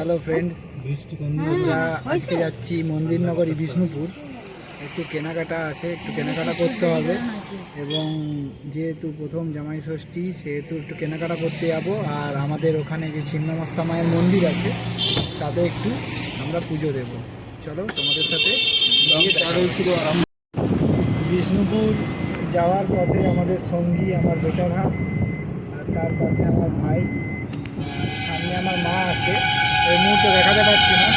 Hello friends, আমরা আজকে যাচ্ছি মন্দিরনগরী বিষ্ণুপুর। একটু কেনাকাটা আছে, একটু কেনাকাটা করতে হবে এবং যেহেতু প্রথম জামাই ষষ্ঠী সেহেতু একটু কেনাকাটা করতে যাবো। আর আমাদের ওখানে যে ছিন্নমস্তা মায়ের মন্দির আছে তাতে একটু আমরা পুজো দেব। চলো তোমাদের সাথে বিষ্ণুপুর যাওয়ার পথে আমাদের সঙ্গী আমার বেটার হাত, আর তার পাশে আমার ভাই, সামনে আমার মা আছে। এই মুহূর্তে দেখাতে পারছি না।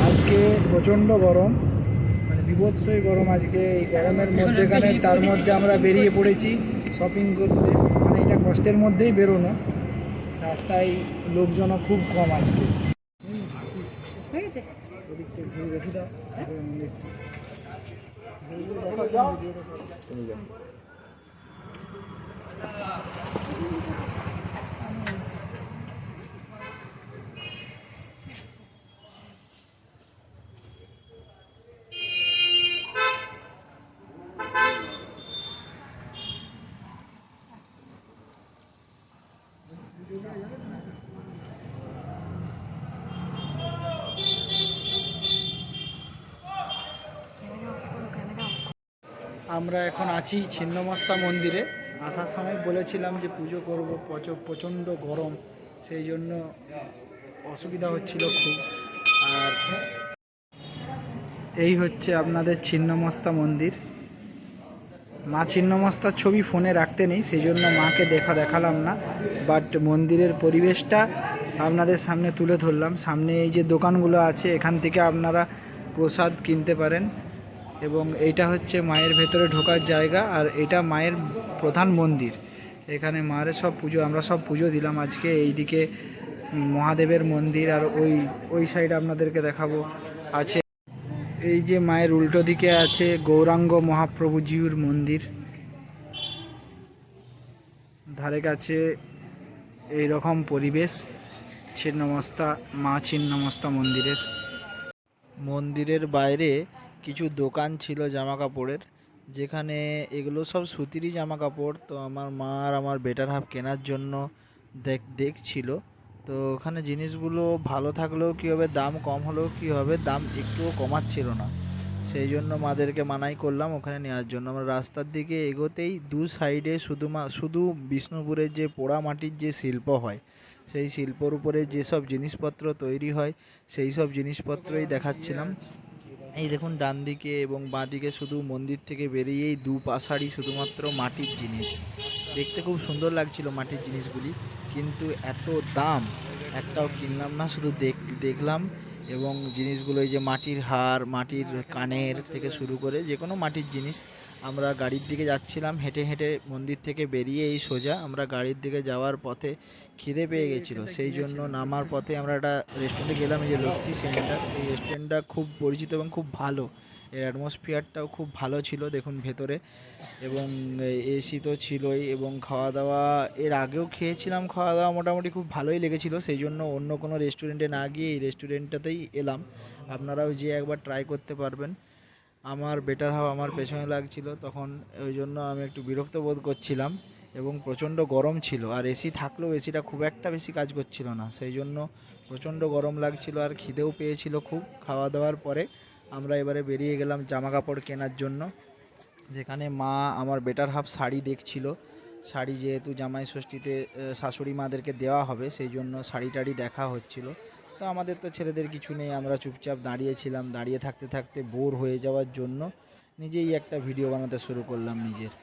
আজকে প্রচণ্ড গরম, মানে বিভৎসই গরম আজকে এই গরমের মধ্যেখানে। তার মধ্যে আমরা বেরিয়ে পড়েছি শপিং করতে, মানে এটা কষ্টের মধ্যেই বেরোনো। রাস্তায় লোকজনও খুব কম আজকে। আমরা এখন আছি ছিন্নমস্তা মন্দিরে। আসার সময় বলেছিলাম যে পুজো করব, প্রচণ্ড গরম, সেই জন্য অসুবিধা হচ্ছিল খুব। আর এই হচ্ছে আপনাদের ছিন্নমস্তা মন্দির। মা ছিন্নমস্তার ছবি ফোনে রাখতে নেই, সেই জন্য মাকে দেখালাম না, বাট মন্দিরের পরিবেশটা আপনাদের সামনে তুলে ধরলাম। সামনে এই যে দোকানগুলো আছে, এখান থেকে আপনারা প্রসাদ কিনতে পারেন। এবং এইটা হচ্ছে মায়ের ভেতরে ঢোকার জায়গা, আর এটা মায়ের প্রধান মন্দির। এখানে মায়ের সব পুজো, আমরা সব পুজো দিলাম আজকে। এইদিকে মহাদেবের মন্দির, আর ওই সাইড আপনাদেরকে দেখাবো আছে। এই যে মায়ের উল্টো দিকে আছে গৌরাঙ্গ মহাপ্রভুজিউর মন্দির, ধারে কাছে এই রকম পরিবেশ ছিন্নমস্তা মা ছিন্নমস্তা মন্দিরের। মন্দিরের বাইরে কিছু দোকান ছিল জামা কাপড়ের, যেখানে এগুলো সব সুতিরই জামা কাপড়। তো আমার মা আর আমার বেটার হাফ কেনার জন্য দেখছিল। তো ওখানে জিনিসগুলো ভালো থাকলেও কী হবে, দাম কম হলেও কী হবে, দাম একটুও কমাচ্ছিল না। সেই জন্য মাদেরকে মানাই করলাম ওখানে নেওয়ার জন্য। আমরা রাস্তার দিকে এগোতেই দু সাইডে শুধু বিষ্ণুপুরের যে পোড়া মাটির যে শিল্প হয়, সেই শিল্পর উপরে যেসব জিনিসপত্র তৈরি হয় সেই সব জিনিসপত্রই দেখাচ্ছিলাম। এই দেখুন ডান দিকে এবং বাঁ দিকে শুধু মন্দির থেকে বেরিয়েই দু পাশারই শুধুমাত্র মাটির জিনিস। দেখতে খুব সুন্দর লাগছিল মাটির জিনিসগুলি, কিন্তু এত দাম, একটাও কিনলাম না, শুধু দেখলাম। এবং জিনিসগুলো এই যে মাটির হার, মাটির কানের থেকে শুরু করে যে কোনো মাটির জিনিস। আমরা গাড়ির দিকে যাচ্ছিলাম, হেঁটে হেঁটে মন্দির থেকে বেরিয়ে এই সোজা আমরা গাড়ির দিকে যাওয়ার পথে খিদে পেয়ে গেছিলো, সেই জন্য নামার পথে আমরা একটা রেস্টুরেন্টে গেলাম, এই যে লস্যি সেন্টার। এই রেস্টুরেন্টটা খুব পরিচিত এবং খুব ভালো, এর অ্যাটমসফিয়ারটাও খুব ভালো ছিল দেখুন ভেতরে, এবং এসি তো ছিলই। এবং খাওয়া দাওয়া এর আগেও খেয়েছিলাম, খাওয়া দাওয়া মোটামুটি খুব ভালোই লেগেছিলো, সেই জন্য অন্য কোনো রেস্টুরেন্টে না গিয়ে এই রেস্টুরেন্টটাতেই এলাম। আপনারাও যেয়ে একবার ট্রাই করতে পারবেন। আমার বেটার হাফ আমার পেছনে লাগছিল তখন, ওই জন্য আমি একটু বিরক্ত বোধ করছিলাম এবং প্রচণ্ড গরম ছিল। আর এসি থাকলেও এসিটা খুব একটা বেশি কাজ করছিল না, সেই জন্য প্রচণ্ড গরম লাগছিল আর খিদেও পেয়েছিল খুব। খাওয়া দাওয়ার পরে আমরা এবারে বেরিয়ে গেলাম জামা কাপড় কেনার জন্য, যেখানে মা আমার বেটার হাফ শাড়ি দেখছিল। শাড়ি যেহেতু জামাই ষষ্ঠীতে শাশুড়ি মাদেরকে দেওয়া হবে, সেই জন্য শাড়ি টাড়ি দেখা হচ্ছিল। তো আমাদের তো ছেলেদের কিছু নেই, আমরা চুপচাপ দাঁড়িয়েছিলাম। দাঁড়িয়ে থাকতে থাকতে বোর হয়ে যাওয়ার জন্য নিজেই একটা ভিডিও বানাতে শুরু করলাম নিজের।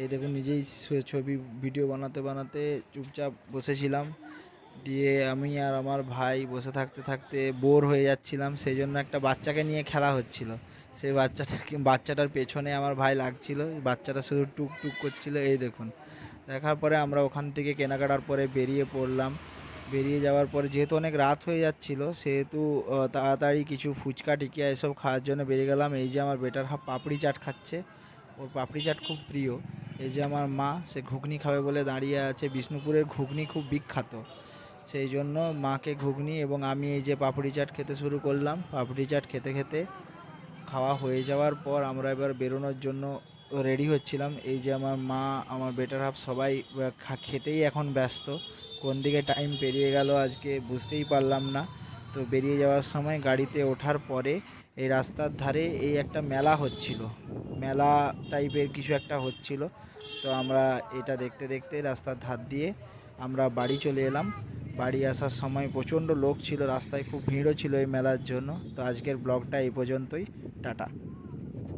এই দেখুন নিজেই ছবি ভিডিও বানাতে বানাতে চুপচাপ বসেছিলাম। দিয়ে আমি আর আমার ভাই বসে থাকতে থাকতে বোর হয়ে যাচ্ছিলাম, সেই জন্য একটা বাচ্চাকে নিয়ে খেলা হচ্ছিল। সেই বাচ্চাটার পেছনে আমার ভাই লাগছিল, বাচ্চাটা শুধু টুক টুক করছিল। এই দেখুন, দেখার পরে আমরা ওখান থেকে কেনাকাটার পরে বেরিয়ে পড়লাম। বেরিয়ে যাওয়ার পরে যেহেতু অনেক রাত হয়ে যাচ্ছিল, সেহেতু তাড়াতাড়ি কিছু ফুচকা টিকিয়া এসব খাওয়ার জন্য বেরিয়ে গেলাম। এই যে আমার বেটার হাফ পাপড়ি চাট খাচ্ছে, ওর পাপড়ি চাট খুব প্রিয়। এই যে আমার মা, সে ঘুগনি খাবে বলে দাঁড়িয়ে আছে। বিষ্ণুপুরের ঘুগনি খুব বিখ্যাত, সেই জন্য মাকে ঘুগনি এবং আমি এই যে পাপড়ি চাট খেতে শুরু করলাম। পাপড়ি চাট খেতে খেতে খাওয়া হয়ে যাওয়ার পর আমরা এবার বেরোনোর জন্য রেডি হচ্ছিলাম। এই যে আমার মা, আমার বেটার হাফ সবাই খেতেই এখন ব্যস্ত। কোন দিকে টাইম পেরিয়ে গেল আজকে বুঝতেই পারলাম না। তো বেরিয়ে যাওয়ার সময় গাড়িতে ওঠার পরে এই রাস্তার ধারে এই একটা মেলা হচ্ছিল, মেলা টাইপের কিছু একটা হচ্ছিল। তো আমরা এটা দেখতে দেখতে রাস্তার ধার দিয়ে আমরা বাড়ি চলে এলাম। বাড়ি আসার সময় প্রচণ্ড লোক ছিল, রাস্তায় খুব ভিড়ও ছিল এই মেলার জন্য। তো আজকের ব্লগটা এই পর্যন্তই। টাটা।